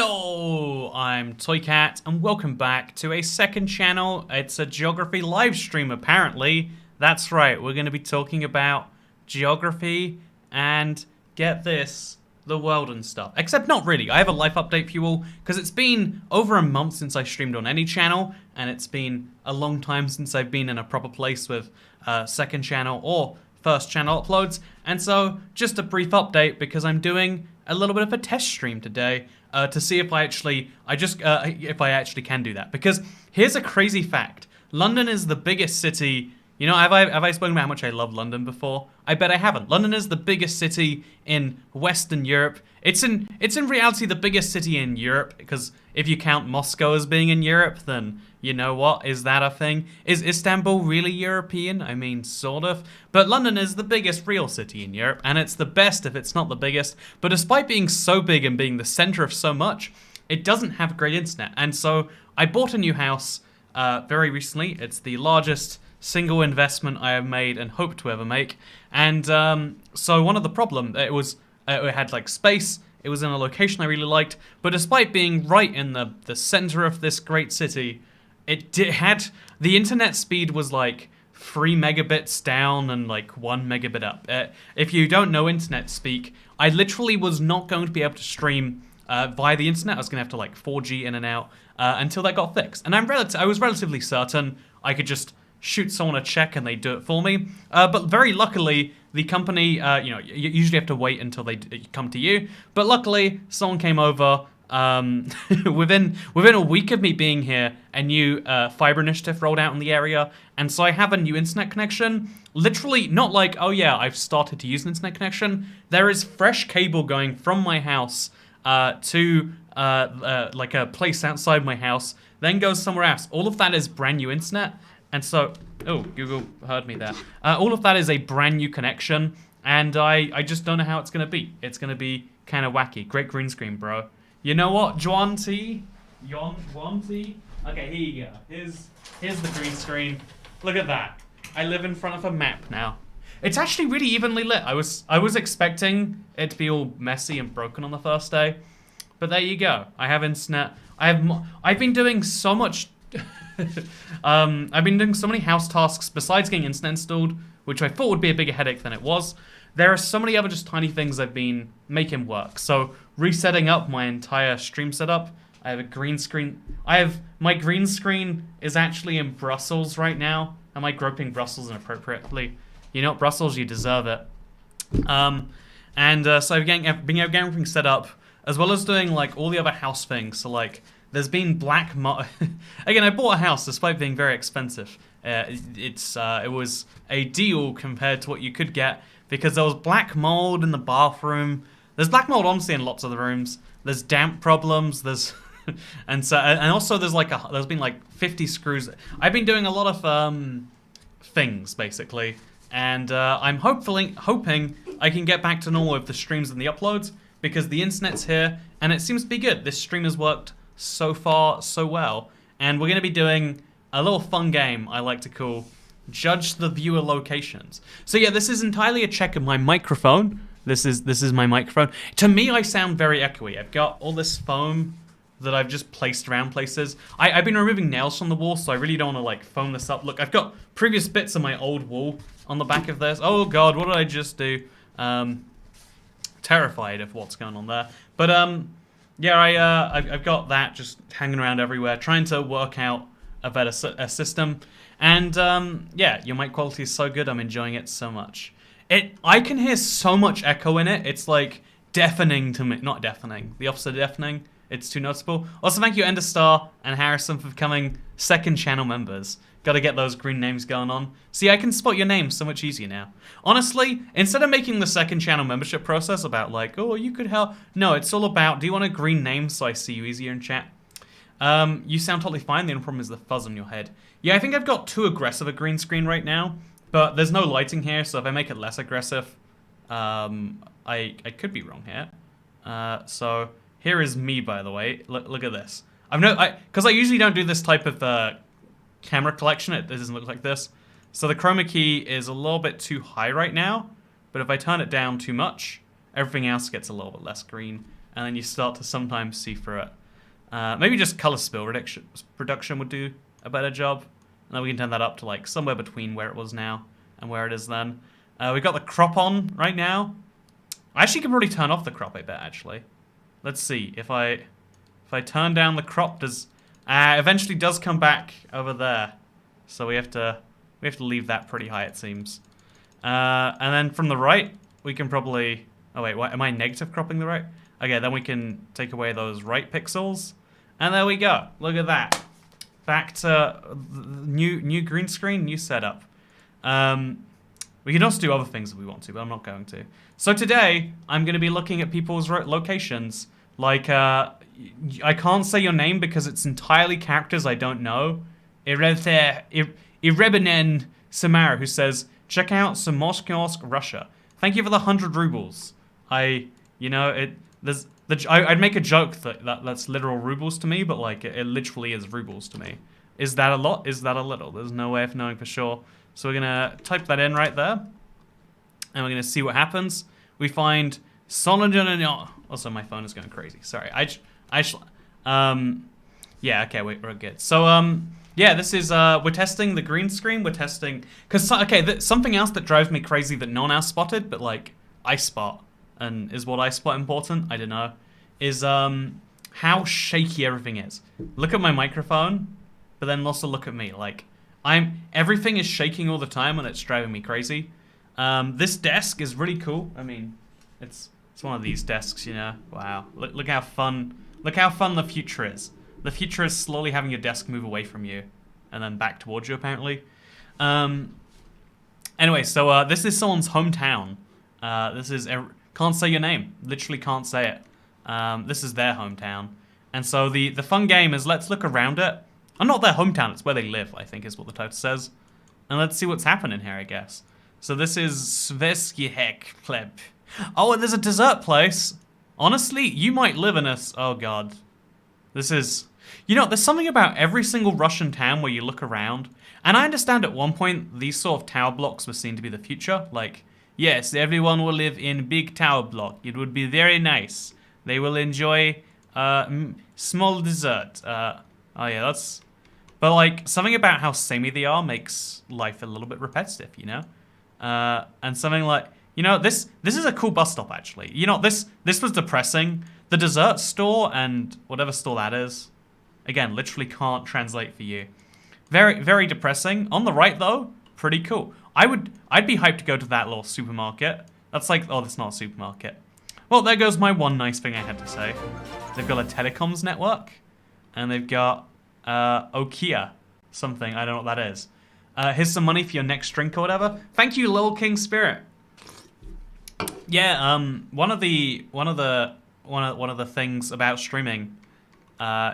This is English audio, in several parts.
Hello, I'm Toycat, and welcome back to a second channel. It's a geography live stream, apparently. That's right, we're going to be talking about geography and, get this, the world and stuff. Except not really. I have a life update for you all, because it's been over a month since I streamed on any channel, and it's been a long time since I've been in a proper place with second channel or first channel uploads. And so, just a brief update, because I'm doing a little bit of a test stream today to see if I actually can do that. Because here's a crazy fact: London is the biggest city. You know, have I spoken about how much I love London before? I bet I haven't. London is the biggest city in Western Europe. It's in reality the biggest city in Europe, because if you count Moscow as being in Europe, then you know what? Is that a thing? Is Istanbul really European? I mean, sort of. But London is the biggest real city in Europe, and it's the best if it's not the biggest. But despite being so big and being the center of so much, it doesn't have great internet. And so I bought a new house very recently. It's the largest single investment I have made and hope to ever make. And so one of the problems, it had like space. It was in a location I really liked, but despite being right in the center of this great city, the internet speed was like 3 megabits down and like 1 megabit up. If you don't know internet speak, I literally was not going to be able to stream via the internet. I was going to have to like 4G in and out until that got fixed. And I was relatively certain I could just shoot someone a check and they do it for me. But very luckily, the company, you usually have to wait until they come to you. But luckily, someone came over within a week of me being here. A new fiber initiative rolled out in the area, and so I have a new internet connection. Literally, not like, oh yeah, I've started to use an internet connection. There is fresh cable going from my house to like a place outside my house, then goes somewhere else. All of that is brand new internet. And so, oh, Google heard me there. All of that is a brand new connection, and I just don't know how it's going to be. It's going to be kind of wacky. Great green screen, bro. You know what, Juan T? Okay, here you go. Here's the green screen. Look at that. I live in front of a map now. It's actually really evenly lit. I was expecting it to be all messy and broken on the first day, but there you go. I have internet. I've been doing so much. I've been doing so many house tasks besides getting internet installed, which I thought would be a bigger headache than it was. There are so many other just tiny things I've been making work. So resetting up my entire stream setup. I have a green screen. My green screen is actually in Brussels right now. Am I groping Brussels inappropriately? You know what, Brussels, you deserve it. So I've been getting everything set up, as well as doing like all the other house things. So like, there's been black mold. Again, I bought a house despite being very expensive. It was a deal compared to what you could get, because there was black mold in the bathroom. There's black mold honestly in lots of the rooms. There's damp problems. There's and also there's been like 50 screws. I've been doing a lot of things basically, and I'm hoping I can get back to normal with the streams and the uploads, because the internet's here and it seems to be good. This stream has worked so far so well, and we're going to be doing a little fun game I like to call Judge the Viewer Locations. So yeah, this is entirely a check of my microphone. This is my microphone. To me, I sound very echoey. I've got all this foam that I've just placed around places. I've been removing nails from the wall, so I really don't want to like foam this up. Look, I've got previous bits of my old wall on the back of this. Oh god, what did I just do? Terrified of what's going on there. But yeah, I've got that just hanging around everywhere, trying to work out a better system. And yeah, your mic quality is so good, I'm enjoying it so much. I can hear so much echo in it, it's like deafening to me. Not deafening, the opposite of deafening. It's too noticeable. Also, thank you Enderstar and Harrison for becoming second channel members. Gotta get those green names going on. See, I can spot your names so much easier now. Honestly, instead of making the second channel membership process about like, oh, you could help. No, it's all about, do you want a green name so I see you easier in chat? You sound totally fine. The only problem is the fuzz on your head. Yeah, I think I've got too aggressive a green screen right now, but there's no lighting here, so if I make it less aggressive, I could be wrong here. So here is me, by the way. Look at this. Because I usually don't do this type of camera collection. It doesn't look like this. So the chroma key is a little bit too high right now, but if I turn it down too much, everything else gets a little bit less green. and then you start to sometimes see through it. Maybe just color spill reduction would do a better job. And then we can turn that up to like somewhere between where it was now and where it is then. We've got the crop on right now. I actually can probably turn off the crop a bit, actually. Let's see. If I turn down the crop, does... eventually does come back over there. So we have to leave that pretty high, it seems. And then from the right, we can probably... Oh, wait, what, am I negative cropping the right? Okay, then we can take away those right pixels. And there we go. Look at that. Back to new green screen, new setup. We can also do other things if we want to, but I'm not going to. So today, I'm going to be looking at people's locations. Like, I can't say your name because it's entirely characters I don't know. Irebinen Samara, who says, check out Samoskorsk, Russia. Thank you for the 100 rubles. I'd make a joke that's literal rubles to me, but like it literally is rubles to me. Is that a lot? Is that a little? There's no way of knowing for sure. So we're gonna type that in right there, and we're gonna see what happens. We find also my phone is going crazy. Sorry, yeah, okay, we're good. So yeah, this is we're testing the green screen. We're testing because something else that drives me crazy that no one else spotted, but like I spot, and is what I spot important? I don't know. Is how shaky everything is. Look at my microphone, but then also look at me. Like everything is shaking all the time, and it's driving me crazy. This desk is really cool. I mean, it's one of these desks, you know. Wow, look how fun. Look how fun the future is. The future is slowly having your desk move away from you, and then back towards you, apparently. Anyway, so this is someone's hometown. This is can't say your name. Literally can't say it. This is their hometown, and so the fun game is let's look around it. Oh, not their hometown. It's where they live, I think, is what the title says. And let's see what's happening here, I guess. So this is Sveskihek Pleb. Oh, and there's a dessert place. Honestly, you might live in a... Oh, God. This is... You know, there's something about every single Russian town where you look around. And I understand at one point, these sort of tower blocks were seen to be the future. Like, yes, everyone will live in big tower block. It would be very nice. They will enjoy small dessert. Oh, yeah, that's... But, like, something about how samey they are makes life a little bit repetitive, you know? And something like... You know, this is a cool bus stop, actually. You know, this was depressing. The dessert store and whatever store that is, again, literally can't translate for you. Very, very depressing. On the right, though, pretty cool. I'd be hyped to go to that little supermarket. That's like... Oh, that's not a supermarket. Well, there goes my one nice thing I had to say. They've got a telecoms network. And they've got... Okia something, I don't know what that is. Here's some money for your next drink or whatever. Thank you, Lil King Spirit. Yeah, one of the things about streaming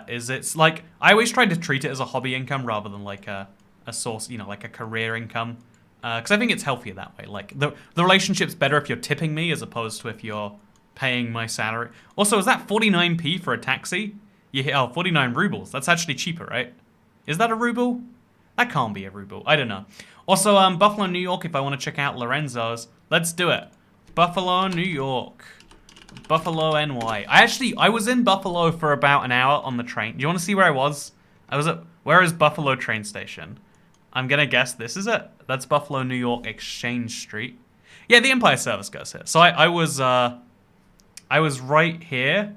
is it's like I always tried to treat it as a hobby income rather than like a source, you know, like a career income. Because I think it's healthier that way. Like the relationship's better if you're tipping me as opposed to if you're paying my salary. Also, is that 49p for a taxi? You hit 49 rubles. That's actually cheaper, right? Is that a ruble? That can't be a ruble. I don't know. Also, Buffalo, New York, if I want to check out Lorenzo's, let's do it. Buffalo, New York. Buffalo, NY. I was in Buffalo for about an hour on the train. Do you want to see where I was? Where is Buffalo train station? I'm going to guess this is it. That's Buffalo, New York, Exchange Street. Yeah, the Empire Service goes here. So I was right here.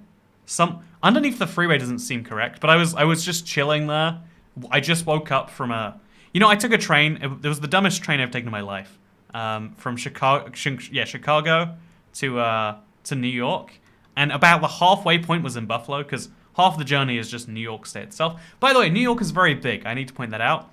Underneath the freeway doesn't seem correct, but I was just chilling there. I just woke up from I took a train. It was the dumbest train I've taken in my life. From Chicago to New York, and about the halfway point was in Buffalo because half the journey is just New York State itself. By the way, New York is very big. I need to point that out.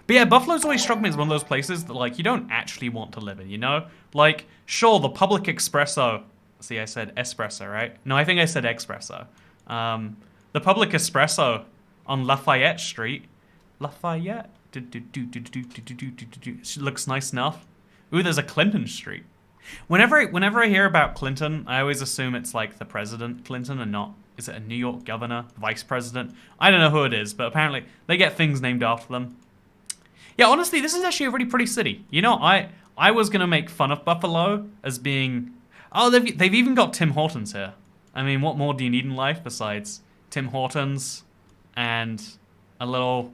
But yeah, Buffalo's always struck me as one of those places that like you don't actually want to live in. You know, like sure the public espresso. See, I said espresso, right? No, I think I said espresso. The public espresso on Lafayette Street. Lafayette? Looks nice enough. Ooh, there's a Clinton Street. Whenever I hear about Clinton, I always assume it's like the President Clinton and not... Is it a New York governor? Vice President? I don't know who it is, but apparently they get things named after them. Yeah, honestly, this is actually a really pretty city. You know, I was going to make fun of Buffalo as being... Oh, they've even got Tim Hortons here. I mean, what more do you need in life besides Tim Hortons and a little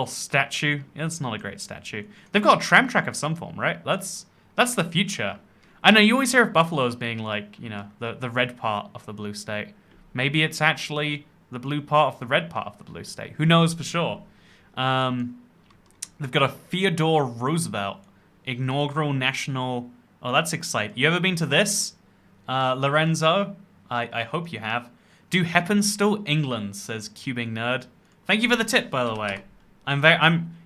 statue? Yeah, it's not a great statue. They've got a tram track of some form, right? That's the future. I know you always hear of buffaloes being like, you know, the red part of the blue state. Maybe it's actually the blue part of the red part of the blue state. Who knows for sure? They've got a Theodore Roosevelt inaugural national... Oh, that's exciting. You ever been to this, Lorenzo? I hope you have. Do Heppenstall, England, says Cubing Nerd. Thank you for the tip, by the way.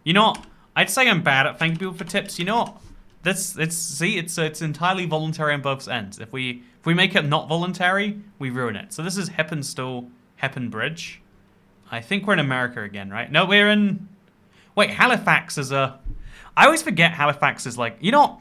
You know what? I'd say I'm bad at thanking people for tips. You know what? It's entirely voluntary on both ends. If we make it not voluntary, we ruin it. So this is Heppenstall, Heppen Bridge. I think we're in America again, right? No, we're in... Wait, Halifax is a... I always forget Halifax is like... You know,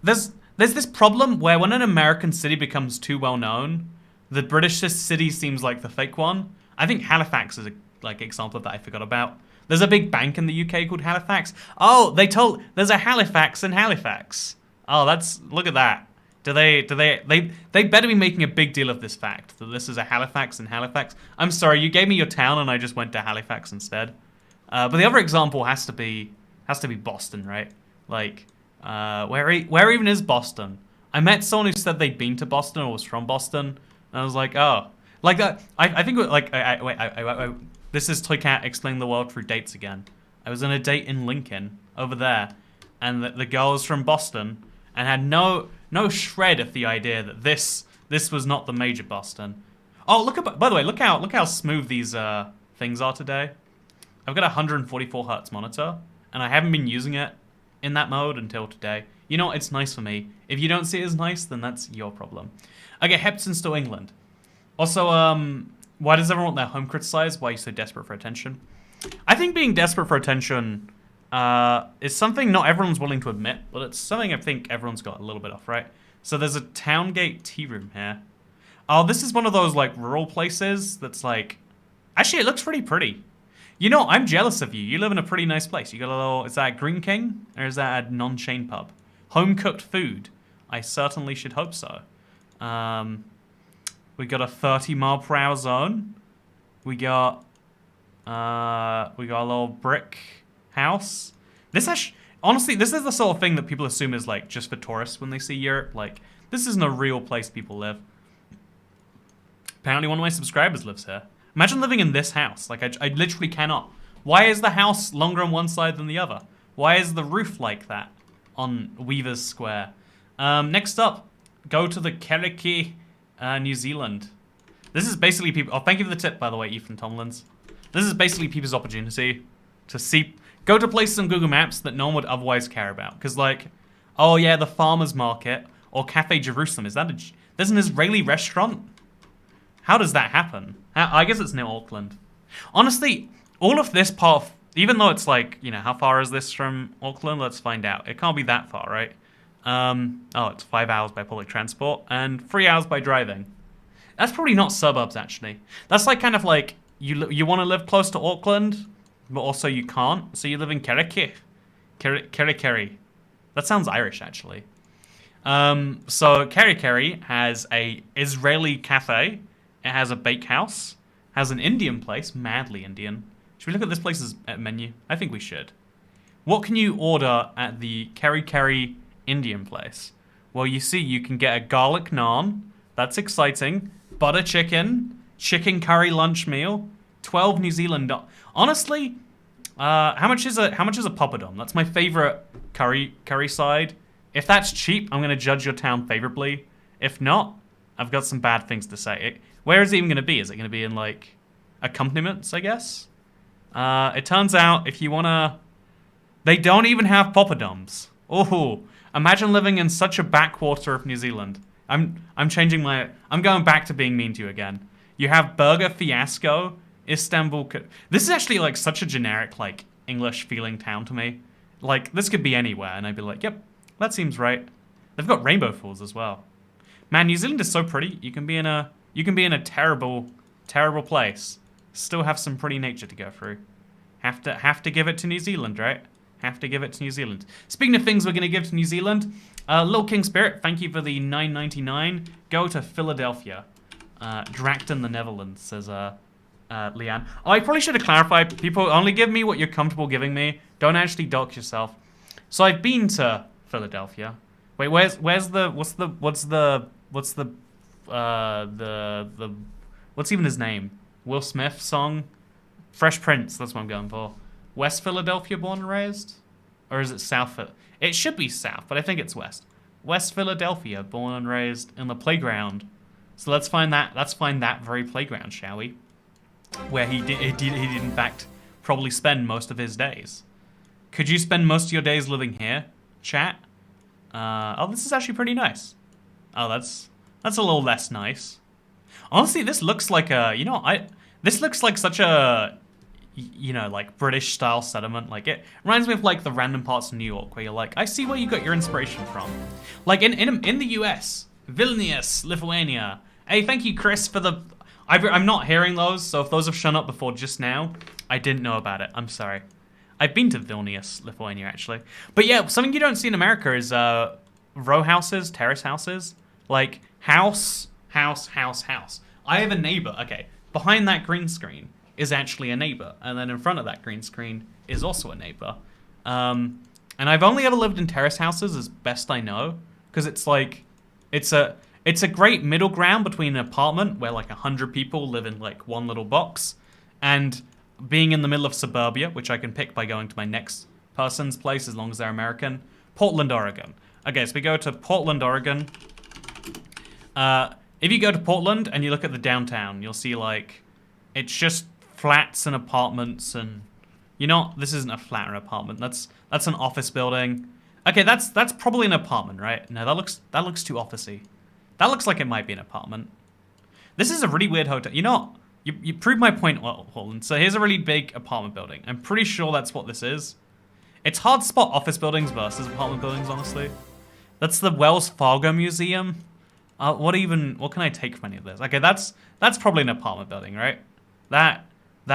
there's this problem where when an American city becomes too well known, the British city seems like the fake one. I think Halifax is a example of that I forgot about. There's a big bank in the UK called Halifax. Oh, there's a Halifax in Halifax. Oh, look at that. They better be making a big deal of this fact that this is a Halifax in Halifax. I'm sorry, you gave me your town and I just went to Halifax instead. But the other example has to be Boston, right? Like, where even is Boston? I met someone who said they'd been to Boston or was from Boston, and I was like, oh, like that. I think like this is Toycat explaining the world through dates again. I was on a date in Lincoln over there, and the girl was from Boston and had no shred of the idea that this was not the major Boston. Oh, by the way, look how smooth these things are today. I've got a 144 hertz monitor, and I haven't been using it in that mode until today. You know, it's nice for me. If you don't see it as nice, then that's your problem. Okay, Heppenstall, England. Also, why does everyone want their home criticized? Why are you so desperate for attention? I think being desperate for attention is something not everyone's willing to admit, but it's something I think everyone's got a little bit off, right? So there's a Towngate tea room here. Oh, this is one of those like rural places that's like... Actually, it looks pretty. You know, I'm jealous of you. You live in a pretty nice place. You got a little... Is that Green King? Or is that a non-chain pub? Home-cooked food. I certainly should hope so. We got a 30-mile-per-hour zone. We got a little brick house. Honestly, this is the sort of thing that people assume is like just for tourists when they see Europe. Like, this isn't a real place people live. Apparently one of my subscribers lives here. Imagine living in this house. Like, I literally cannot. Why is the house longer on one side than the other? Why is the roof like that on Weaver's Square? Next up, go to the Keriki, New Zealand. This is basically people... Oh, thank you for the tip, by the way, Ethan Tomlins. This is basically people's opportunity to see... Go to places on Google Maps that no one would otherwise care about. Because, like, oh, yeah, the Farmer's Market or Cafe Jerusalem. There's an Israeli restaurant? How does that happen? I guess it's near Auckland. Honestly, all of this part of... Even though it's like, you know, how far is this from Auckland? Let's find out. It can't be that far, right? Oh, it's 5 hours by public transport and 3 hours by driving. That's probably not suburbs, actually. That's like kind of like you want to live close to Auckland, but also you can't. So you live in Kerikeri. Kerikeri. That sounds Irish, actually. So Kerikeri has a Israeli cafe. It has a bakehouse. Has an Indian place, madly Indian. Should we look at this place's menu? I think we should. What can you order at the Kerikeri Indian place? Well, you see, you can get a garlic naan. That's exciting. Butter chicken, chicken curry lunch meal, 12 New Zealand. Honestly, how much is a poppadom? That's my favorite curry side. If that's cheap, I'm gonna judge your town favorably. If not, I've got some bad things to say. Where is it even gonna be? Is it gonna be in like accompaniments? I guess. It turns out if you wanna, they don't even have poppadoms. Oh. Imagine living in such a backwater of New Zealand. I'm going back to being mean to you again. You have Burger Fiasco, Istanbul. This is actually like such a generic like English feeling town to me. Like this could be anywhere, and I'd be like, yep, that seems right. They've got rainbow falls as well. Man, New Zealand is so pretty. You can be in a terrible place, still have some pretty nature to go through. Have to give it to New Zealand, right? Have to give it to New Zealand. Speaking of things we're going to give to New Zealand, Lil King Spirit, thank you for the $9.99. Go to Philadelphia. Drachten, the Netherlands, says Leanne. Oh, I probably should have clarified. People only give me what you're comfortable giving me. Don't actually dox yourself. So I've been to Philadelphia. Wait, what's even his name? Will Smith song? Fresh Prince, that's what I'm going for. West Philadelphia, born and raised? Or is it South? It should be South, but I think it's West. West Philadelphia, born and raised in the playground. So let's find that very playground, shall we? Where he did in fact probably spend most of his days. Could you spend most of your days living here, chat? Oh, this is actually pretty nice. Oh, that's a little less nice. Honestly, this looks like this looks like such a, like British style settlement. Like it reminds me of like the random parts of New York where you're like, I see where you got your inspiration from. Like in the US, Vilnius, Lithuania. Hey, thank you, Chris, for the. I'm not hearing those, so if those have shown up before just now, I didn't know about it. I'm sorry. I've been to Vilnius, Lithuania, actually. But yeah, something you don't see in America is row houses, terrace houses. Like house. I have a neighbor. Okay, behind that green screen is actually a neighbor, and then in front of that green screen is also a neighbor. And I've only ever lived in terrace houses, as best I know, because it's like it's a great middle ground between an apartment where like 100 people live in like one little box, and being in the middle of suburbia, which I can pick by going to my next person's place as long as they're American. Portland, Oregon. Okay, so we go to Portland, Oregon. If you go to Portland and you look at the downtown, you'll see like it's just flats and apartments, and this isn't a flat or an apartment. That's an office building. Okay, that's probably an apartment, right? No, that looks too officey. That looks like it might be an apartment. This is a really weird hotel. You proved my point, Holland. So here's a really big apartment building. I'm pretty sure that's what this is. It's hard to spot office buildings versus apartment buildings, honestly. That's the Wells Fargo Museum. What can I take from any of this? Okay, that's probably an apartment building, right? That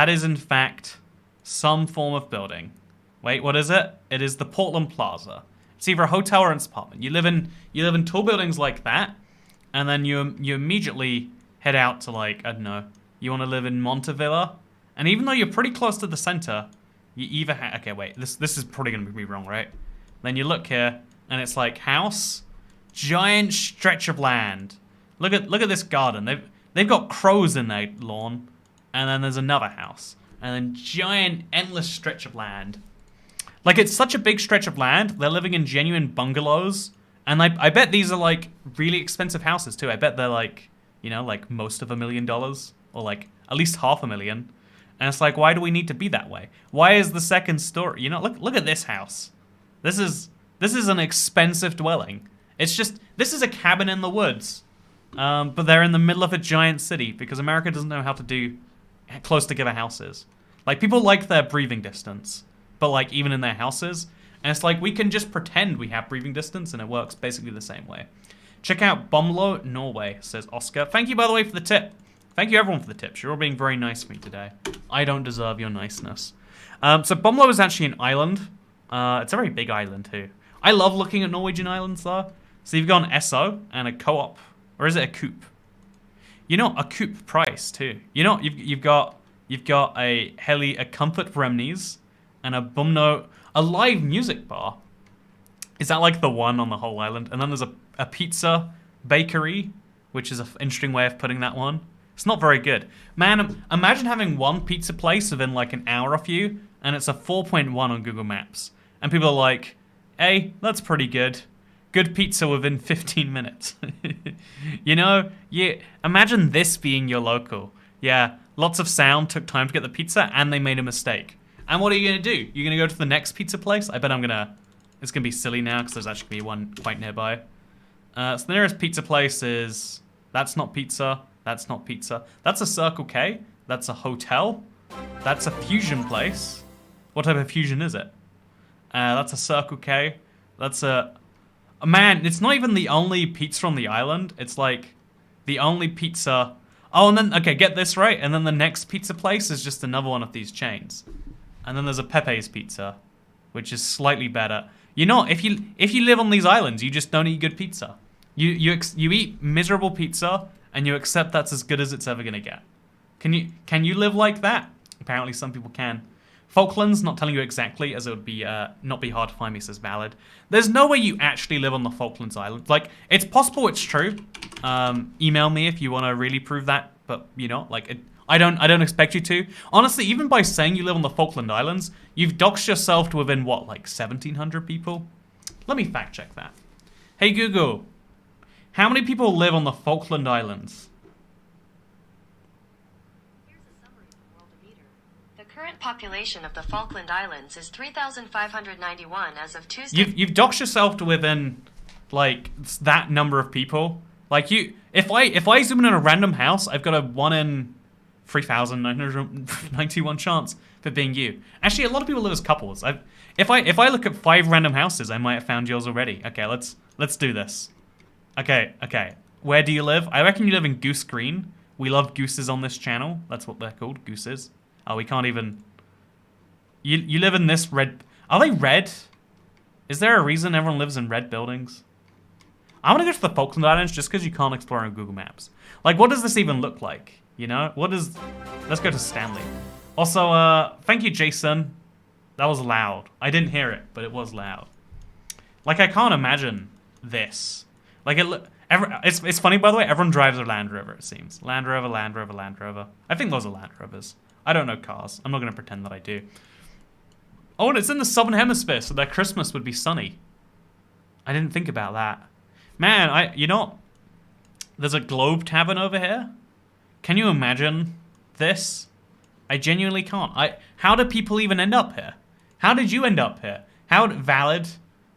is in fact some form of building. Wait, what is it? It is the Portland Plaza. It's either a hotel or an apartment. You live in tall buildings like that, and then you immediately head out to like, I don't know, you want to live in Montevilla, and even though you're pretty close to the center, you either okay, wait, this is probably gonna be wrong, right? Then you look here, and it's like house, giant stretch of land. Look at this garden. They've got crows in their lawn, and then there's another house, and then giant endless stretch of land. Like it's such a big stretch of land. They're living in genuine bungalows, and I bet these are like really expensive houses too. I bet they're like like most of $1 million. Or like at least $500,000, and it's like, why do we need to be that way? Why is the second story? Look at this house. This is an expensive dwelling. This is a cabin in the woods, but they're in the middle of a giant city because America doesn't know how to do close together houses. Like people like their breathing distance, but like even in their houses, and it's like we can just pretend we have breathing distance, and it works basically the same way. Check out Bomlo, Norway, says Oscar. Thank you, by the way, for the tip. Thank you, everyone, for the tips. You're all being very nice to me today. I don't deserve your niceness. So Bomlo is actually an island. It's a very big island, too. I love looking at Norwegian islands, though. So you've got an SO and a co-op. Or is it a coop? A coop price, too. You've got a comfort remnies and a Bumno, a live music bar. Is that like the one on the whole island? And then there's a pizza bakery, which is an interesting way of putting that one. It's not very good. Man, imagine having one pizza place within like an hour of you, and it's a 4.1 on Google Maps. And people are like, hey, that's pretty good. Good pizza within 15 minutes. Imagine this being your local. Yeah, lots of sound, took time to get the pizza, and they made a mistake. And what are you going to do? You're going to go to the next pizza place? I bet it's going to be silly now, because there's actually going to be one quite nearby. So the nearest pizza place is, that's not pizza. That's not pizza. That's a Circle K. That's a hotel. That's a fusion place. What type of fusion is it? That's a Circle K. That's a... Man, it's not even the only pizza on the island. It's like the only pizza... Oh, and then... Okay, get this right. And then the next pizza place is just another one of these chains. And then there's a Pepe's Pizza, which is slightly better. If you live on these islands, you just don't eat good pizza. You eat miserable pizza, and you accept that's as good as it's ever gonna get. Can you live like that? Apparently some people can. Falklands, not telling you exactly, as it would be not be hard to find me, says Valid. There's no way you actually live on the Falklands Islands. Like, it's possible it's true. Email me if you want to really prove that, but you know, like, I don't expect you to. Honestly, even by saying you live on the Falkland Islands, you've doxed yourself to within, what, like 1,700 people? Let me fact check that. Hey Google, how many people live on the Falkland Islands? Current population of the Falkland Islands is 3,591 as of Tuesday. You've doxed yourself to within like that number of people. Like if I zoom in on a random house, I've got a 1 in 3,991 chance of it being you. Actually, a lot of people live as couples. If I look at 5 random houses, I might have found yours already. Okay, let's do this. Okay. Where do you live? I reckon you live in Goose Green. We love gooses on this channel. That's what they're called, gooses. Oh, we can't even... You live in this red... Are they red? Is there a reason everyone lives in red buildings? I want to go to the Falkland Islands just because you can't explore on Google Maps. Like, what does this even look like? You know? What is... Let's go to Stanley. Also, thank you, Jason. That was loud. I didn't hear it, but it was loud. Like, I can't imagine this. Like, it's funny, by the way. Everyone drives a Land Rover, it seems. Land Rover, Land Rover, Land Rover. I think those are Land Rovers. I don't know cars. I'm not going to pretend that I do. Oh, and it's in the Southern Hemisphere, so their Christmas would be sunny. I didn't think about that. Man, you know, there's a Globe Tavern over here. Can you imagine this? I genuinely can't. How do people even end up here? How did you end up here? How Valid?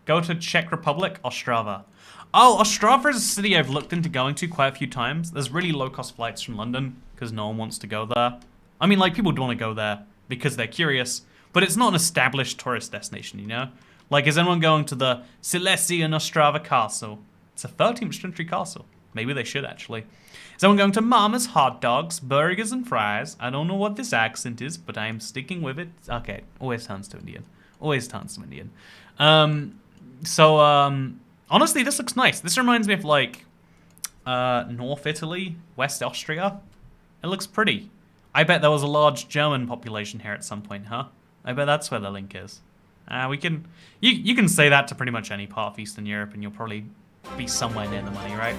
Go to Czech Republic, Ostrava. Oh, Ostrava is a city I've looked into going to quite a few times. There's really low-cost flights from London because no one wants to go there. I mean, like, people do want to go there because they're curious, but it's not an established tourist destination, you know? Like, is anyone going to the Silesian Ostrava Castle? It's a 13th century castle. Maybe they should, actually. Is anyone going to Mama's Hot Dogs, Burgers, and Fries? I don't know what this accent is, but I am sticking with it. Okay, always turns to Indian. Always turns to Indian. Honestly, this looks nice. This reminds me of, like, North Italy, West Austria. It looks pretty. I bet there was a large German population here at some point, huh? I bet that's where the link is. You can say that to pretty much any part of Eastern Europe and you'll probably be somewhere near the money, right?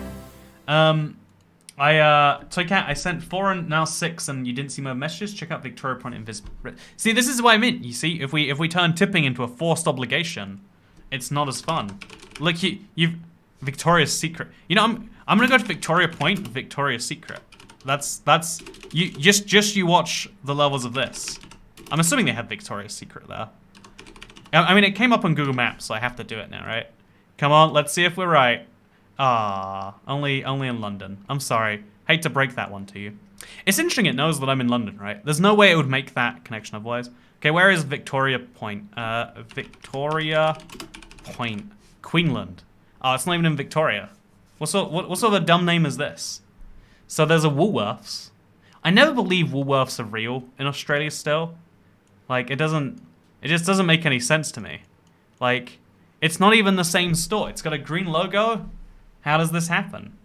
Toycat, I sent 4 and now 6 and you didn't see my messages. Check out Victoria Point and visit. See, this is what I meant. You see, if we turn tipping into a forced obligation, it's not as fun. Look, you've Victoria's Secret. You know, I'm gonna go to Victoria Point, Victoria's Secret. That's you just you watch the levels of this. I'm assuming they have Victoria's Secret there. I mean, it came up on Google Maps, so I have to do it now, right? Come on, let's see if we're right. Only in London. I'm sorry. Hate to break that one to you. It's interesting it knows that I'm in London, right? There's no way it would make that connection otherwise. Okay, where is Victoria Point? Victoria Point. Queensland. Oh, it's not even in Victoria. What sort of dumb name is this? So there's a Woolworths. I never believe Woolworths are real in Australia still. Like, it just doesn't make any sense to me. Like, it's not even the same store. It's got a green logo. How does this happen?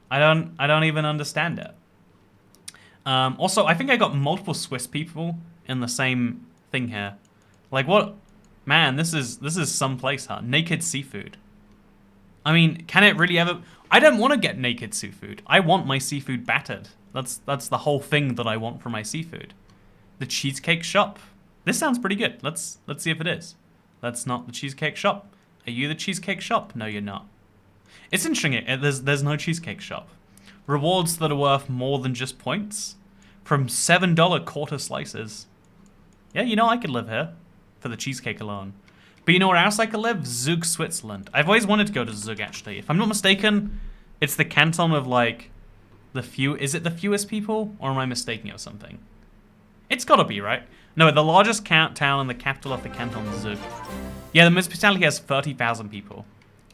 I don't even understand it. Also, I think I got multiple Swiss people in the same thing here. Like, what? Man, this is some place, huh? Naked seafood. I mean, can it really ever... I don't want to get naked seafood. I want my seafood battered. That's the whole thing that I want for my seafood. The Cheesecake Shop. This sounds pretty good. Let's see if it is. That's not the Cheesecake Shop. Are you the Cheesecake Shop? No, you're not. It's interesting. There's no Cheesecake Shop. Rewards that are worth more than just points. From $7 quarter slices. Yeah, you know, I could live here for the cheesecake alone. But you know where else I could live? Zug, Switzerland. I've always wanted to go to Zug, actually. If I'm not mistaken, it's the canton of, like, is it the fewest people? Or am I mistaking it or something? It's gotta be, right? No, the largest town and the capital of the canton is Zug. Yeah, the municipality has 30,000 people.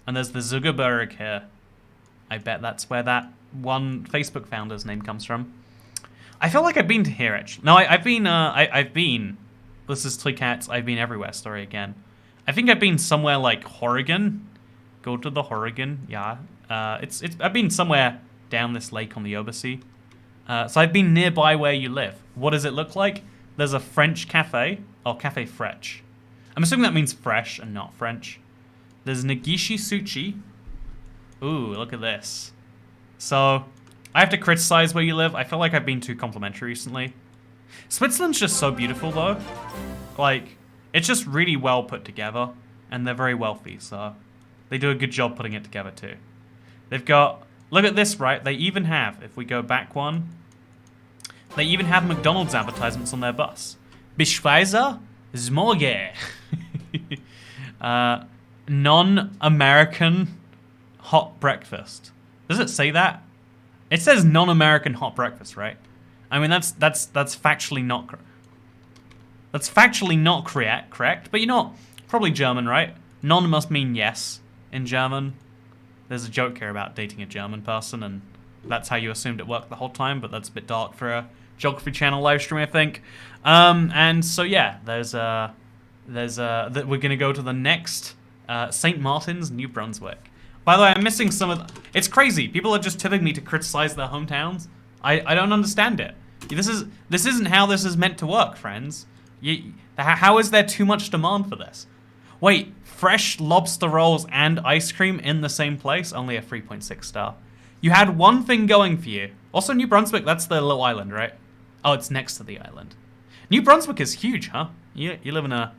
And there's the Zugerberg here. I bet that's where that one Facebook founder's name comes from. I feel like I've been to here, actually. No, I've been... This is Toycats, I've been everywhere story again. I think I've been somewhere like Oregon. Go to the Oregon, yeah. I've been somewhere down this lake on the Obersee. So I've been nearby where you live. What does it look like? There's a French cafe, or Cafe Frech. I'm assuming that means fresh and not French. There's Nagishi Sushi. Ooh, look at this. So, I have to criticize where you live. I feel like I've been too complimentary recently. Switzerland's just so beautiful, though. Like, it's just really well put together, and they're very wealthy, so they do a good job putting it together, too. They've got... Look at this, right? They even have, if we go back one, they even have McDonald's advertisements on their bus. Beschweizer Smorge. Non-American hot breakfast. Does it say that? It says non-American hot breakfast, right? I mean, that's factually not that's factually not correct. But you know what? Probably German, right? Non must mean yes in German. There's a joke here about dating a German person, and that's how you assumed it worked the whole time. But that's a bit dark for a Geography Channel live stream, I think. And so yeah, we're gonna go to the next St. Martin's, New Brunswick. By the way, I'm missing some of it's crazy. People are just tipping me to criticize their hometowns. I don't understand it. This isn't how this is meant to work, friends. How is there too much demand for this? Wait, fresh lobster rolls and ice cream in the same place? Only a 3.6 star. You had one thing going for you. Also, New Brunswick, that's the little island, right? Oh, it's next to the island. New Brunswick is huge, huh? You live in a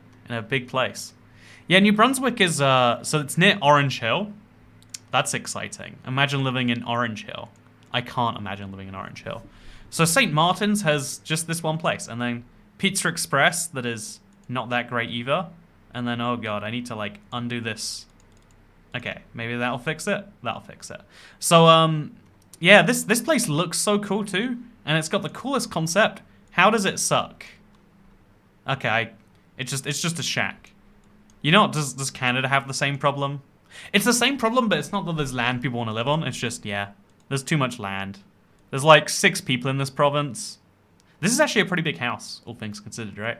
big place. Yeah, New Brunswick is so it's near Orange Hill. That's exciting. Imagine living in Orange Hill. I can't imagine living in Orange Hill. So St. Martin's has just this one place, and then Pizza Express that is not that great either. And then, oh god, I need to like undo this. Okay, maybe that'll fix it. That'll fix it. So yeah, this place looks so cool too, and it's got the coolest concept. How does it suck? Okay, it's just a shack. You know what? Does Canada have the same problem? It's the same problem, but it's not that there's land people want to live on. It's just, yeah, there's too much land. There's like 6 people in this province. This is actually a pretty big house, all things considered, right?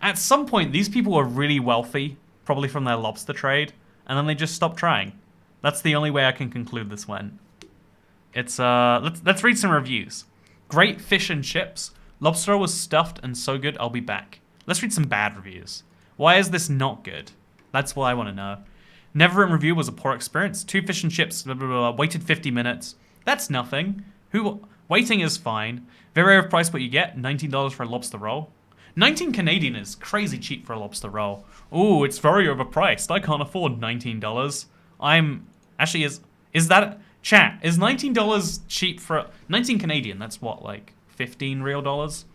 At some point, these people were really wealthy, probably from their lobster trade, and then they just stopped trying. That's the only way I can conclude this went. It's, let's read some reviews. Great fish and chips. Lobster was stuffed and so good, I'll be back. Let's read some bad reviews. Why is this not good? That's what I want to know. Never in review was a poor experience. 2 fish and chips, blah, blah, blah, waited 50 minutes. That's nothing. Waiting is fine. Very overpriced what you get, $19 for a lobster roll. 19 Canadian is crazy cheap for a lobster roll. Ooh, it's very overpriced. I can't afford $19. Actually, is that, chat, is $19 cheap for, 19 Canadian, that's what, like 15 real dollars?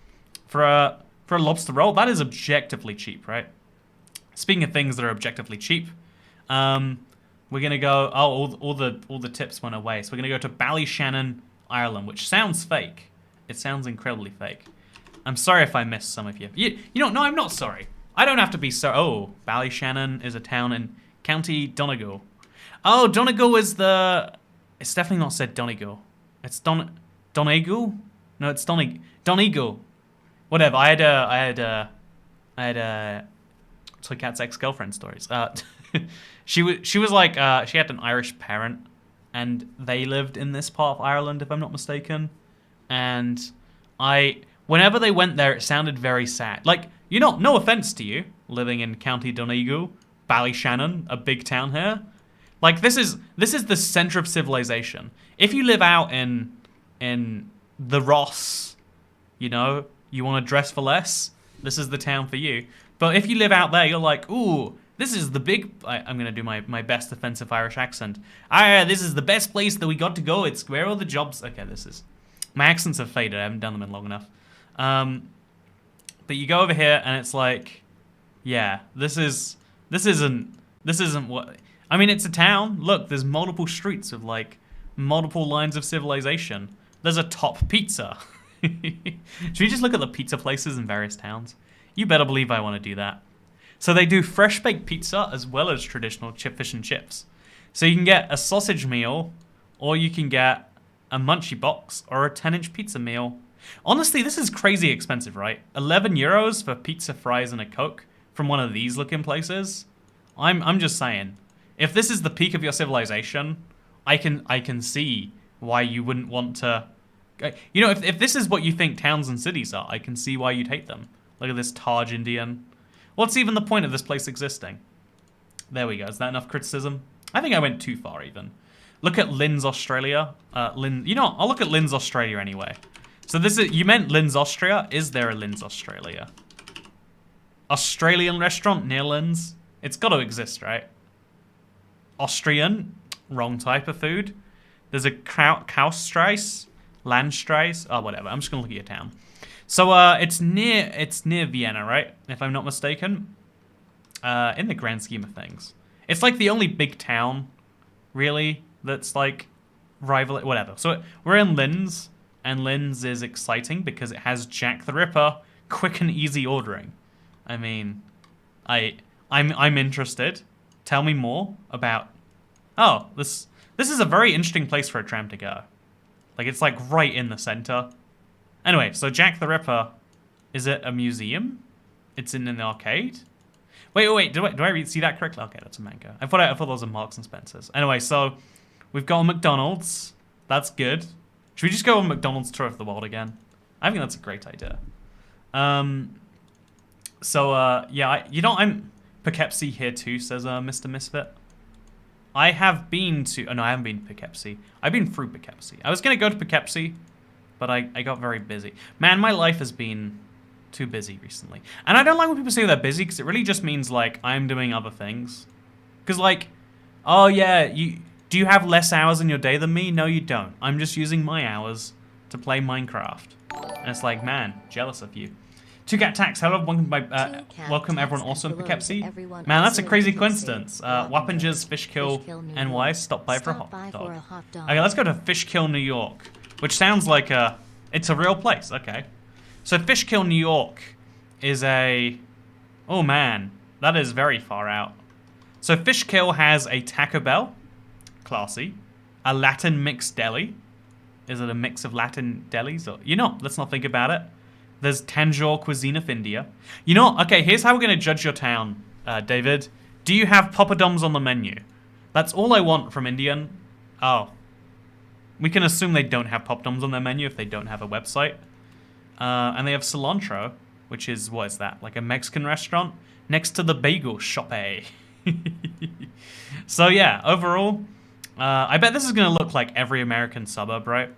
For a lobster roll? That is objectively cheap, right? Speaking of things that are objectively cheap, we're gonna go. Oh, all the tips went away. So we're gonna go to Ballyshannon, Ireland, which sounds fake. It sounds incredibly fake. I'm sorry if I missed some of you. You know, no, I'm not sorry. I don't have to be sorry. Oh, Ballyshannon is a town in County Donegal. Oh, Donegal is the. It's definitely not said Donegal. It's Donegal. No, it's Donegal. Whatever. I had Toy Cat's ex-girlfriend stories. She was like she had an Irish parent, and they lived in this part of Ireland, if I'm not mistaken. And whenever they went there, it sounded very sad. Like, you know, no offense to you living in County Donegal, Ballyshannon, a big town here. Like, this is the center of civilization. If you live out in the Ross, you know, you want to dress for less, this is the town for you. But if you live out there, you're like, ooh, this is the big... I'm going to do my best offensive Irish accent. This is the best place that we got to go. It's where all the jobs... Okay, this is... My accents have faded. I haven't done them in long enough. But you go over here, and it's like... Yeah, this isn't what... I mean, it's a town. Look, there's multiple streets with, like, multiple lines of civilization. There's a top pizza. Should we just look at the pizza places in various towns? You better believe I want to do that. So they do fresh baked pizza as well as traditional fish and chips. So you can get a sausage meal, or you can get a munchie box, or a 10-inch pizza meal. Honestly, this is crazy expensive, right? 11 euros for pizza, fries, and a Coke from one of these looking places. I'm just saying, if this is the peak of your civilization, I can see why you wouldn't want to... You know, if this is what you think towns and cities are, I can see why you'd hate them. Look at this Taj Indian. What's even the point of this place existing? There we go. Is that enough criticism? I think I went too far, even. Look at Linz, Australia. You know what? I'll look at Linz, Australia anyway. So this is... You meant Linz, Austria? Is there a Linz, Australia? Australian restaurant near Linz? It's got to exist, right? Austrian? Wrong type of food. There's a Kaustreis, Landstreis. Oh, whatever. I'm just gonna look at your town. So it's near Vienna, right? If I'm not mistaken. In the grand scheme of things, it's like the only big town, really, that's like rival. Whatever. So we're in Linz, and Linz is exciting because it has Jack the Ripper, quick and easy ordering. I mean, I'm interested. Tell me more about. Oh, this is a very interesting place for a tram to go. Like, it's like right in the center. Anyway, so Jack the Ripper, is it a museum? It's in an arcade? Wait, do I see that correctly? Okay, that's a Mango. I thought those were Marks and Spencer's. Anyway, so we've got a McDonald's. That's good. Should we just go on McDonald's tour of the world again? I think that's a great idea. Yeah, you know, I'm Poughkeepsie here too, says Mr. Misfit. I have been to... Oh, no, I haven't been to Poughkeepsie. I've been through Poughkeepsie. I was going to go to Poughkeepsie, but I got very busy. Man, my life has been too busy recently. And I don't like when people say they're busy, because it really just means, like, I'm doing other things. Because, like, oh, yeah, do you have less hours in your day than me? No, you don't. I'm just using my hours to play Minecraft. And it's like, man, jealous of you. Two Cat Tax, hello, welcome everyone also in Poughkeepsie. Man, that's a crazy coincidence. Wappingers, Fishkill, NY, stop by for a hot dog. Okay, let's go to Fishkill, New York, which sounds like it's a real place, okay. So Fishkill, New York is a, oh man, that is very far out. So Fishkill has a Taco Bell, classy, a Latin mixed deli. Is it a mix of Latin delis? Or, you know, let's not think about it. There's Tanjore cuisine of India. You know, okay, here's how we're going to judge your town, David. Do you have poppadoms on the menu? That's all I want from Indian. Oh. We can assume they don't have poppadoms on their menu if they don't have a website. And they have cilantro, which is, what is that? Like a Mexican restaurant next to the bagel shop. So yeah, overall, I bet this is going to look like every American suburb, right?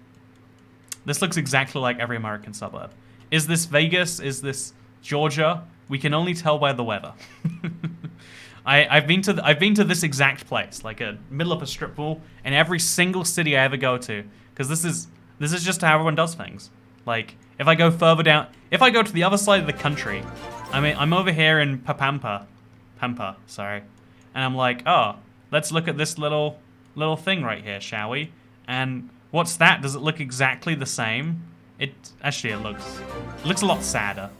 This looks exactly like every American suburb. Is this Vegas? Is this Georgia? We can only tell by the weather. I've been to this exact place, like a middle of a strip mall, in every single city I ever go to, because this is just how everyone does things. Like, if I go further down, if I go to the other side of the country, I mean, I'm over here in Pampa, sorry, and I'm like, oh, let's look at this little thing right here, shall we? And what's that? Does it look exactly the same? It looks a lot sadder.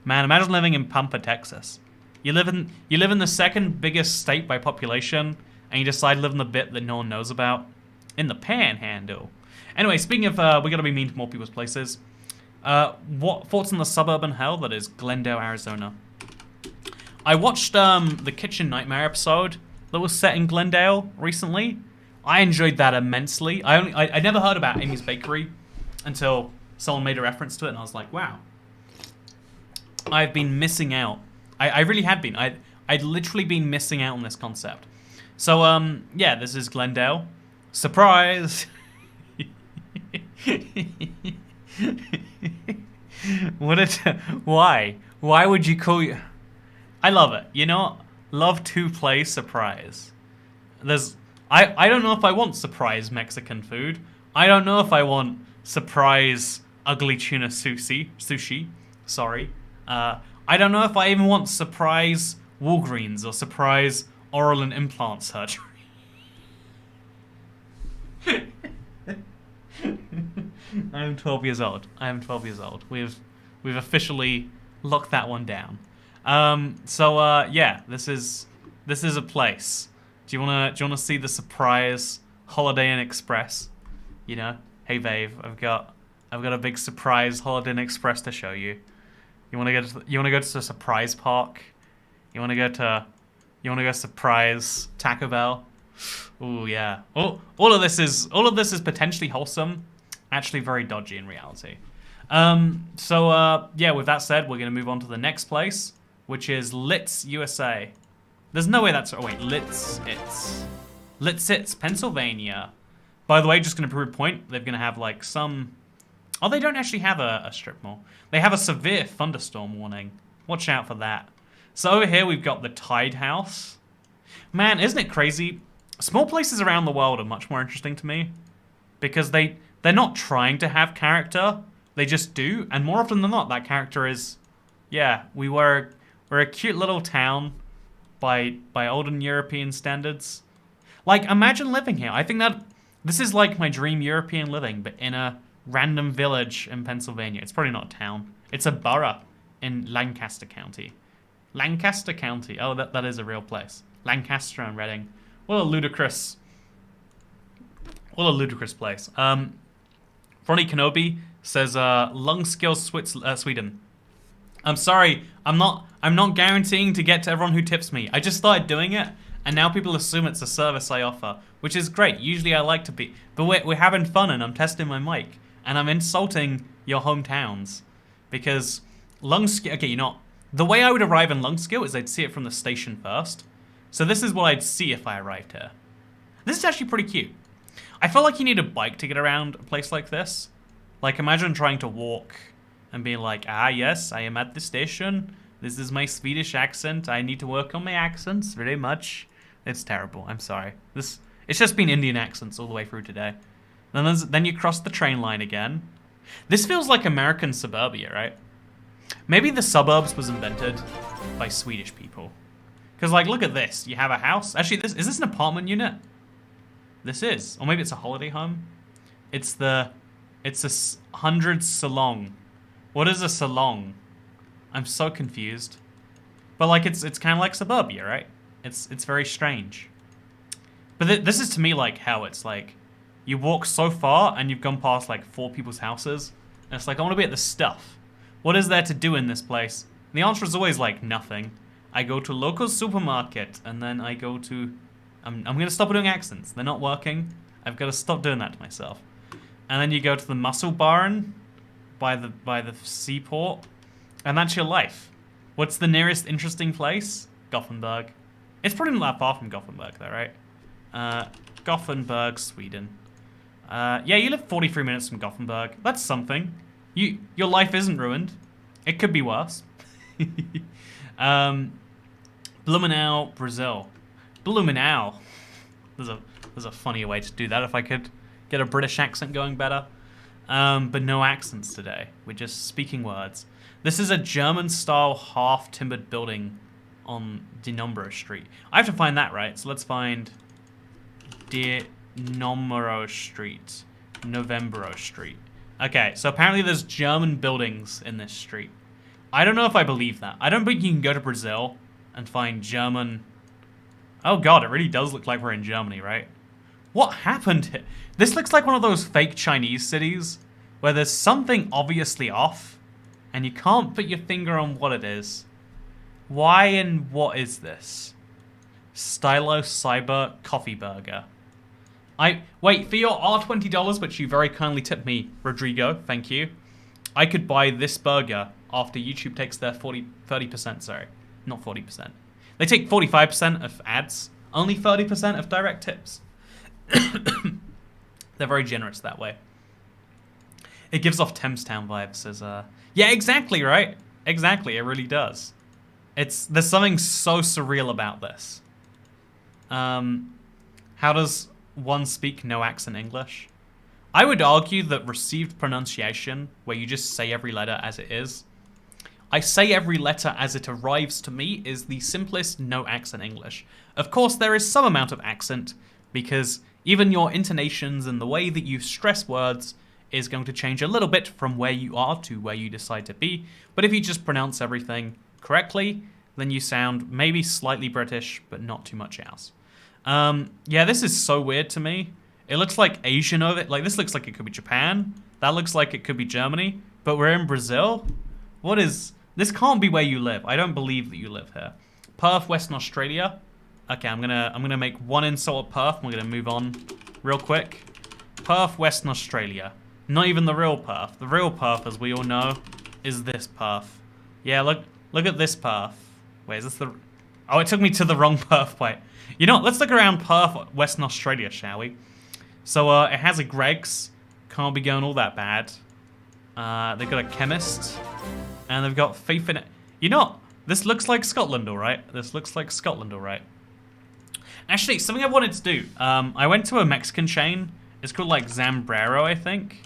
Man, imagine living in Pampa, Texas. You live in the second biggest state by population, and you decide to live in the bit that no one knows about, in the Panhandle. Anyway, speaking of, we gotta be mean to more people's places. What thoughts on the suburban hell that is Glendale, Arizona? I watched the Kitchen Nightmare episode that was set in Glendale recently. I enjoyed that immensely. I never heard about Amy's Bakery until someone made a reference to it, and I was like, wow. I've been missing out. I really had been. I'd literally been missing out on this concept. So, yeah, this is Glendale. Surprise! Why? Why would you call you... I love it. You know, love to play surprise. I don't know if I want surprise Mexican food. I don't know if I want surprise ugly tuna sushi. Sorry. I don't know if I even want surprise Walgreens or surprise oral and implant surgery. I'm 12 years old. We've officially locked that one down. Yeah, this is a place. Do you wanna see the surprise Holiday Inn Express? You know, hey babe, I've got a big surprise Holiday Inn Express to show you. You wanna go to the surprise park? You wanna go surprise Taco Bell? Oh yeah. All of this is potentially wholesome, actually very dodgy in reality. Yeah, with that said, we're gonna move on to the next place, which is Litz, USA. There's no way that's Litzitz, Pennsylvania. By the way, just gonna prove a point, they're gonna have like some. Oh, they don't actually have a strip mall. They have a severe thunderstorm warning. Watch out for that. So over here we've got the Tide House. Man, isn't it crazy? Small places around the world are much more interesting to me because they're not trying to have character. They just do, and more often than not, that character is, yeah, we're a cute little town by olden European standards. Like, imagine living here. I think that this is like my dream European living, but in a random village in Pennsylvania. It's probably not a town. It's a borough in Lancaster County. Lancaster County. Oh, that is a real place. Lancaster and Reading. What a ludicrous place. Ronnie Kenobi says Lungskill, Sweden. I'm sorry, I'm not guaranteeing to get to everyone who tips me. I just started doing it, and now people assume it's a service I offer, which is great. Usually I like to be, but we're having fun and I'm testing my mic, and I'm insulting your hometowns because Lungskill. Okay, you're not. The way I would arrive in Lungskill is I'd see it from the station first. So this is what I'd see if I arrived here. This is actually pretty cute. I feel like you need a bike to get around a place like this. Like, imagine trying to walk and being like, ah, yes, I am at the station. This is my Swedish accent. I need to work on my accents very much. It's terrible. I'm sorry. It's just been Indian accents all the way through today. Then you cross the train line again. This feels like American suburbia, right? Maybe the suburbs was invented by Swedish people. Because, like, look at this. You have a house. Actually, is this an apartment unit? This is. Or maybe it's a holiday home. It's a 100 salon. What is a salon? I'm so confused. But, like, it's kind of like suburbia, right? It's very strange. But this is, to me, like, how it's, like, you walk so far and you've gone past, like, 4 people's houses. And it's like, I want to be at the stuff. What is there to do in this place? And the answer is always, like, nothing. I go to local supermarket, and then I go to... I'm going to stop doing accents. They're not working. I've got to stop doing that to myself. And then you go to the mussel barn by the seaport, and that's your life. What's the nearest interesting place? Gothenburg. It's probably not that far from Gothenburg, though, right? Gothenburg, Sweden. Yeah, you live 43 minutes from Gothenburg. That's something. Your life isn't ruined. It could be worse. Blumenau, Brazil. Blumenau. There's a funnier way to do that if I could get a British accent going better. But no accents today. We're just speaking words. This is a German-style half-timbered building on De Nombro Street. I have to find that right, so let's find De Nombro Street. Novembro Street. Okay, so apparently there's German buildings in this street. I don't know if I believe that. I don't think you can go to Brazil and find German... Oh god, it really does look like we're in Germany, right? What happened here? This looks like one of those fake Chinese cities where there's something obviously off and you can't put your finger on what it is. Why and what is this? Stylo Cyber Coffee Burger. Wait, for your $20, which you very kindly tipped me, Rodrigo, thank you. I could buy this burger after YouTube takes their 30%, sorry. Not 40%. They take 45% of ads, only 30% of direct tips. They're very generous that way. It gives off Thamestown vibes as yeah, exactly, right? Exactly, it really does. There's something so surreal about this. How does one speak no accent English? I would argue that received pronunciation, where you just say every letter as it is, I say every letter as it arrives to me, is the simplest no accent English. Of course, there is some amount of accent, because even your intonations and the way that you stress words is going to change a little bit from where you are to where you decide to be. But if you just pronounce everything correctly, then you sound maybe slightly British, but not too much else. Yeah, this is so weird to me. It looks like Asian of it. Like, this looks like it could be Japan. That looks like it could be Germany. But we're in Brazil? What is... This can't be where you live. I don't believe that you live here. Perth, Western Australia. Okay, I'm gonna make one insult at Perth. We're gonna move on real quick. Perth, Western Australia. Not even the real Perth. The real Perth, as we all know, is this Perth. Yeah, look at this Perth. Wait, is this the... Oh, it took me to the wrong Perth. Wait. You know what? Let's look around Perth, Western Australia, shall we? So, it has a Greggs. Can't be going all that bad. They've got a chemist. And they've got faith in it. You know what? This looks like Scotland, alright? This looks like Scotland, alright? Actually, something I wanted to do. I went to a Mexican chain. It's called, like, Zambrero, I think.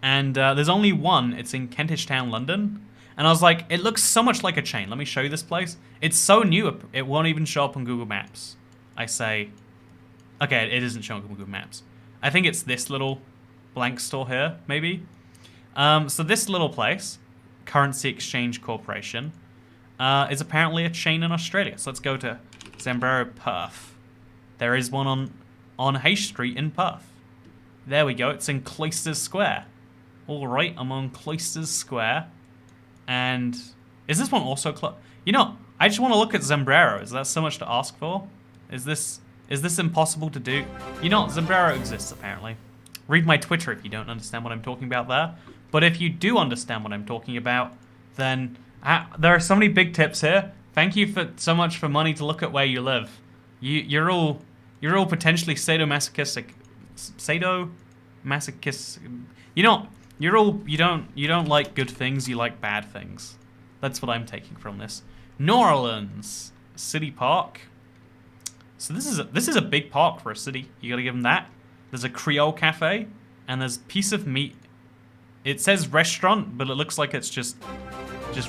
And there's only one. It's in Kentish Town, London. And I was like, it looks so much like a chain. Let me show you this place. It's so new, it won't even show up on Google Maps. I say... Okay, it isn't showing on Google Maps. I think it's this little blank store here, maybe. So this little place, Currency Exchange Corporation, is apparently a chain in Australia. So let's go to Zambrero, Perth. There is one on Hay Street in Perth. There we go. It's in Cloisters Square. All right, I'm on Cloisters Square. And is this one also close? You know, I just want to look at Zambrero. Is that so much to ask for? Is this impossible to do? You know, Zambrero exists apparently. Read my Twitter if you don't understand what I'm talking about there. But if you do understand what I'm talking about, then there are so many big tips here. Thank you so much for money to look at where you live. You're all potentially sadomasochistic. You know, you don't like good things, you like bad things. That's what I'm taking from this. New Orleans City Park. So this is a big park for a city. You gotta give them that. There's a Creole cafe and there's piece of meat. It says restaurant, but it looks like it's just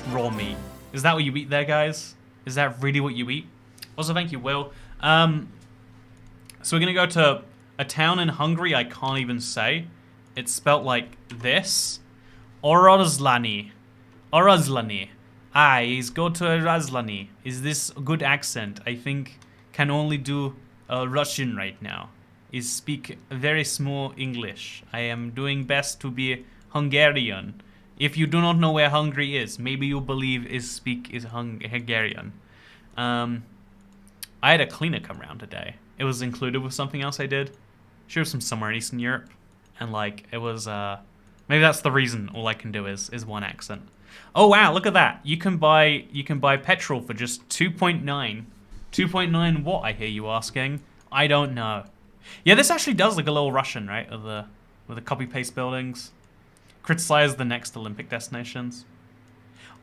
raw meat. Is that what you eat there, guys? Is that really what you eat? Also, thank you, Will. So we're gonna go to a town in Hungary I can't even say. It's spelt like this. Orozlani. Orozlani. He's go to Orozlani. Is this a good accent? I think can only do Russian right now. Is speak very small English. I am doing best to be Hungarian. If you do not know where Hungary is, maybe you believe is Hungarian. I had a cleaner come around today. It was included with something else I did. She was from somewhere in Eastern Europe. And like, it was, maybe that's the reason all I can do is one accent. Oh wow, look at that. You can buy petrol for just 2.9. 2.9 what, I hear you asking? I don't know. Yeah, this actually does look a little Russian, right? With the copy-paste buildings. Criticize the next Olympic destinations.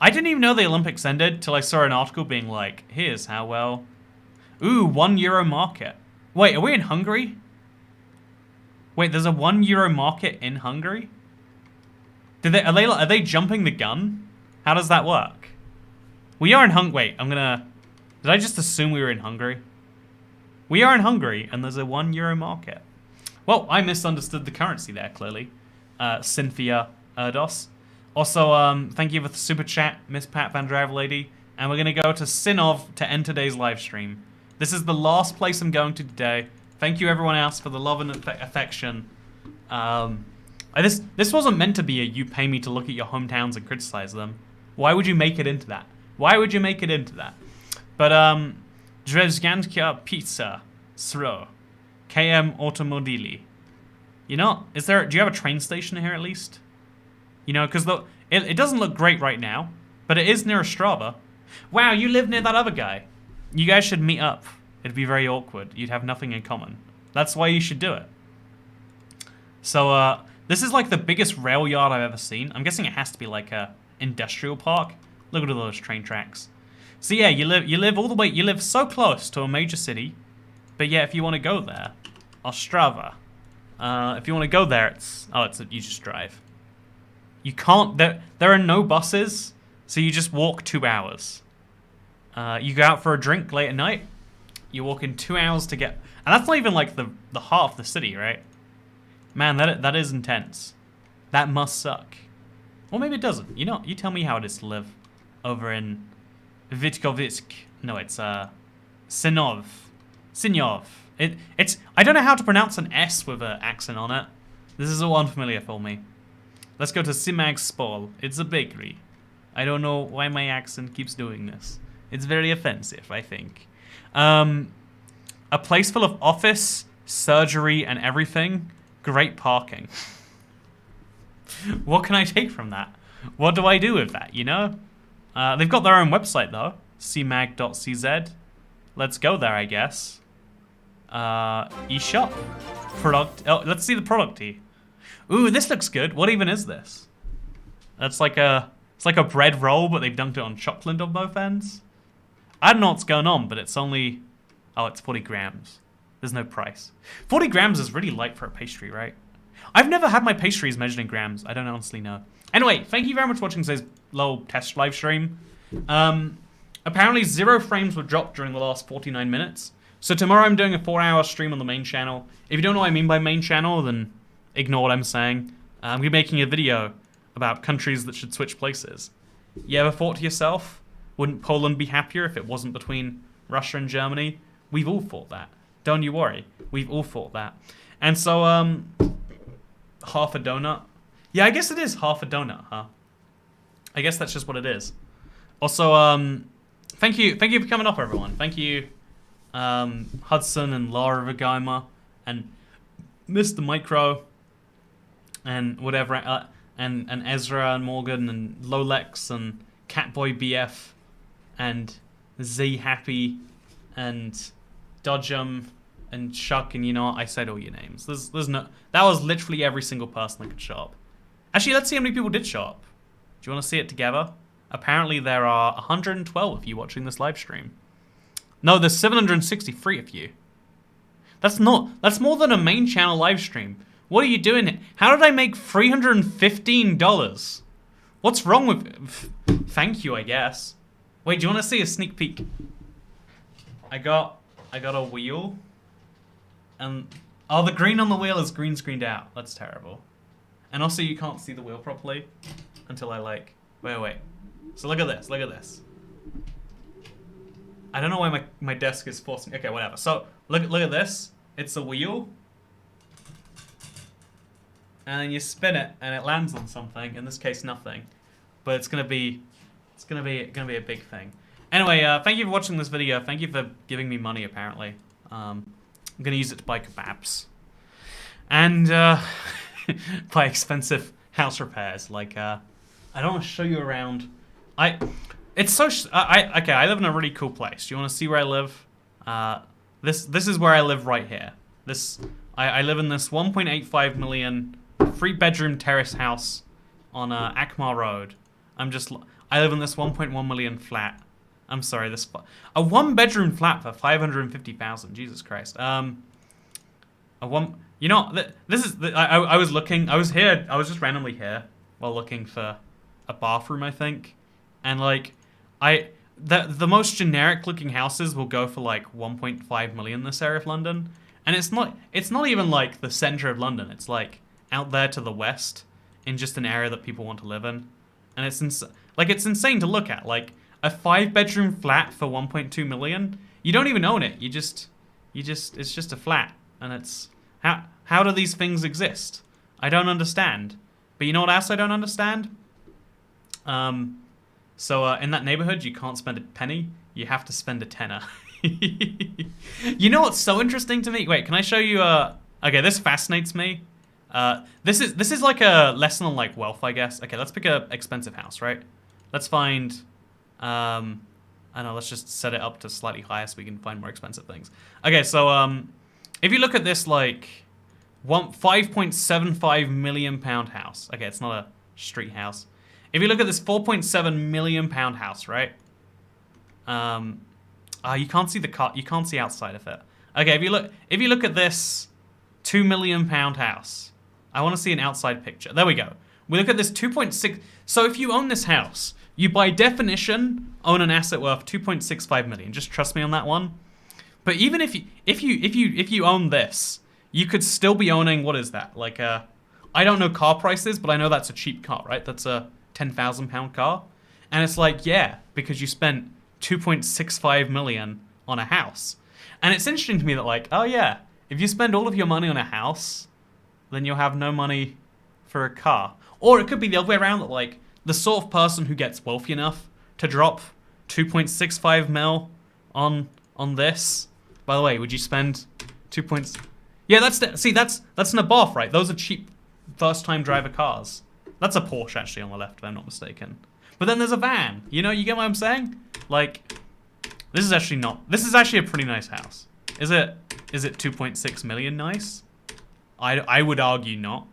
I didn't even know the Olympics ended till I saw an article being like, here's how well... Ooh, €1 market. Wait, are we in Hungary? Wait, there's a €1 market in Hungary? Are they jumping the gun? How does that work? We are in Hungary. Wait, did I just assume we were in Hungary? We are in Hungary, and there's a €1 market. Well, I misunderstood the currency there, clearly. Cynthia Erdos. Also, thank you for the super chat, Miss Pat Van Drive Lady. And we're going to go to Sinov to end today's live stream. This is the last place I'm going to today. Thank you everyone else for the love and affection. This wasn't meant to be a you pay me to look at your hometowns and criticize them. Why would you make it into that? Why would you make it into that? But, Drezganska Pizza, Sro, KM Automobili. You know, do you have a train station here at least? You know, because it doesn't look great right now, but it is near Ostrava. Wow, you live near that other guy. You guys should meet up. It'd be very awkward. You'd have nothing in common. That's why you should do it. So, this is like the biggest rail yard I've ever seen. I'm guessing it has to be like a industrial park. Look at all those train tracks. So yeah, you live all the way, you live so close to a major city, but yeah, if you want to go there, Ostrava. If you want to go there, you just drive. You can't, there are no buses, so you just walk 2 hours. You go out for a drink late at night, you walk in 2 hours to get, and that's not even like the heart of the city, right? Man, that is intense. That must suck. Well, maybe it doesn't. You know, you tell me how it is to live over in Vitkovsk. No, it's Sinov. Sinov. It's I don't know how to pronounce an S with an accent on it. This is all unfamiliar for me. Let's go to Simag Spol. It's a bakery. I don't know why my accent keeps doing this. It's very offensive, I think. A place full of office, surgery, and everything. Great parking. What can I take from that? What do I do with that, you know? They've got their own website, though. cmag.cz. Let's go there, I guess. eShop. Product. Oh, let's see the product here. Ooh, this looks good. What even is this? It's like a bread roll, but they've dunked it on chocolate on both ends. I don't know what's going on, but it's only... Oh, it's 40 grams. There's no price. 40 grams is really light for a pastry, right? I've never had my pastries measured in grams. I don't honestly know. Anyway, thank you very much for watching today's little test live stream. Apparently 0 frames were dropped during the last 49 minutes. So tomorrow I'm doing a 4-hour stream on the main channel. If you don't know what I mean by main channel, then ignore what I'm saying. I'm going to be making a video about countries that should switch places. You ever thought to yourself, wouldn't Poland be happier if it wasn't between Russia and Germany? We've all thought that. Don't you worry. We've all thought that. And so, half a donut. Yeah, I guess it is half a donut, huh? I guess that's just what it is. Also, thank you for coming up, everyone. Thank you, Hudson and Laura Vagaima and Mr. Micro and whatever, and Ezra and Morgan and Lolex and Catboy BF and Z Happy and Dodgem and Chuck, and you know what? I said all your names. There's no... That was literally every single person that could show up. Actually, let's see how many people did show up. Do you want to see it together? Apparently there are 112 of you watching this live stream. No, there's 763 of you. That's more than a main channel live stream. What are you doing? How did I make $315? What's wrong with... Thank you, I guess. Wait, do you want to see a sneak peek? I got a wheel. And... Oh, the green on the wheel is green screened out. That's terrible. And also you can't see the wheel properly until I like... Wait. So look at this, look at this. I don't know why my desk is forcing... Okay, whatever. So, look at this. It's a wheel. And then you spin it and it lands on something. In this case, nothing. But it's gonna be a big thing. Anyway, thank you for watching this video. Thank you for giving me money, apparently. I'm gonna use it to buy kebabs. And, buy expensive house repairs. Like, I don't want to show you around. It's so... okay, I live in a really cool place. Do you want to see where I live? This is where I live right here. I live in this 1.85 million 3-bedroom terrace house on Akmar Road. I live in this 1.1 million flat. I'm sorry, a 1-bedroom flat for 550,000. Jesus Christ. You know, this is... I was looking... I was just randomly here while looking for a bathroom, I think. And like, the most generic looking houses will go for like 1.5 million in this area of London. And it's not even like the center of London. It's like out there to the west in just an area that people want to live in. And it's insane to look at. Like a 5-bedroom flat for 1.2 million. You don't even own it. It's just a flat. And it's, how do these things exist? I don't understand. But you know what else I don't understand? So in that neighborhood, you can't spend a penny. You have to spend a tenner. You know what's so interesting to me? Wait, can I show you? Okay, this fascinates me. This is like a lesson on like wealth, I guess. Okay, let's pick a expensive house, right? Let's find. I don't know. Let's just set it up to slightly higher so we can find more expensive things. Okay, so if you look at this like 5.75 million pound house. Okay, it's not a street house. If you look at this 4.7 million pound house, right? You can't see the car. You can't see outside of it. Okay, if you look at this 2 million pound house, I want to see an outside picture. There we go. We look at this 2.6. So if you own this house, you by definition own an asset worth 2.65 million. Just trust me on that one. But even if you own this, you could still be owning, what is that? Like I don't know car prices, but I know that's a cheap car, right? That's a £10,000 car. And it's like, yeah, because you spent 2.65 million on a house. And it's interesting to me that like, oh yeah, if you spend all of your money on a house, then you'll have no money for a car. Or it could be the other way around, that like the sort of person who gets wealthy enough to drop 2.65 mil on this By the way, would you spend 2 points? Yeah, that's an above, right? Those are cheap first-time driver cars. That's a Porsche actually on the left, if I'm not mistaken. But then there's a van. You know, you get what I'm saying? Like, this is actually a pretty nice house. Is it 2.6 million nice? I would argue not.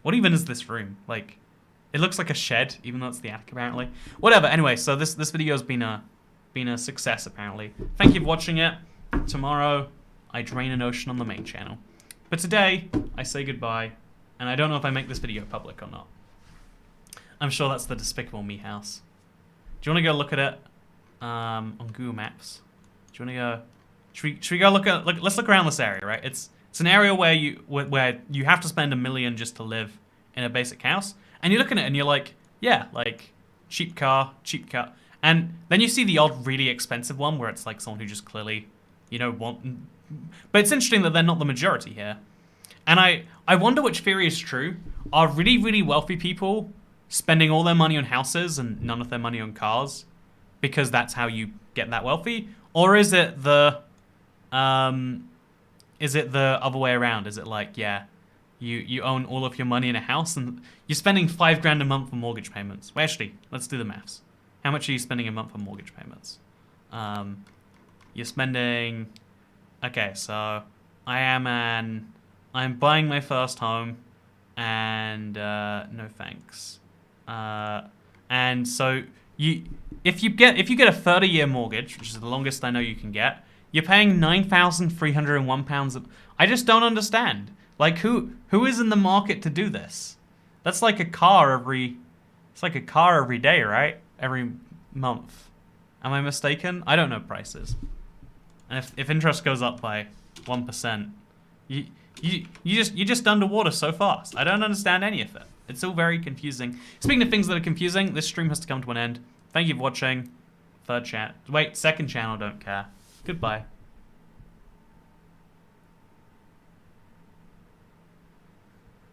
What even is this room? Like, it looks like a shed, even though it's the attic apparently. Whatever. Anyway, so this video has been a success apparently. Thank you for watching it. Tomorrow, I drain an ocean on the main channel. But today, I say goodbye, and I don't know if I make this video public or not. I'm sure that's the Despicable Me house. Do you want to go look at it on Google Maps? Do you want to go? Should we go look at? Let's look around this area, right? It's an area where you have to spend $1 million just to live in a basic house, and you're looking at it and you're like, yeah, like cheap car, and then you see the odd really expensive one where it's like someone who just clearly, you know, but it's interesting that they're not the majority here, and I wonder which theory is true. Are really, really wealthy people spending all their money on houses and none of their money on cars because that's how you get that wealthy? Or is it the other way around? Is it like, yeah, you own all of your money in a house and you're spending $5,000 a month for mortgage payments? Well, actually, let's do the maths. How much are you spending a month for mortgage payments? You're spending, okay, so I'm buying my first home and no thanks. And so if you get a 30-year mortgage, which is the longest I know you can get, you're paying £9,301. I just don't understand. Like, who is in the market to do this? That's like a car every day, right? Every month. Am I mistaken? I don't know prices. And if interest goes up by 1%, you're just underwater so fast. I don't understand any of it. It's all very confusing. Speaking of things that are confusing, this stream has to come to an end. Thank you for watching. Second channel, don't care. Goodbye.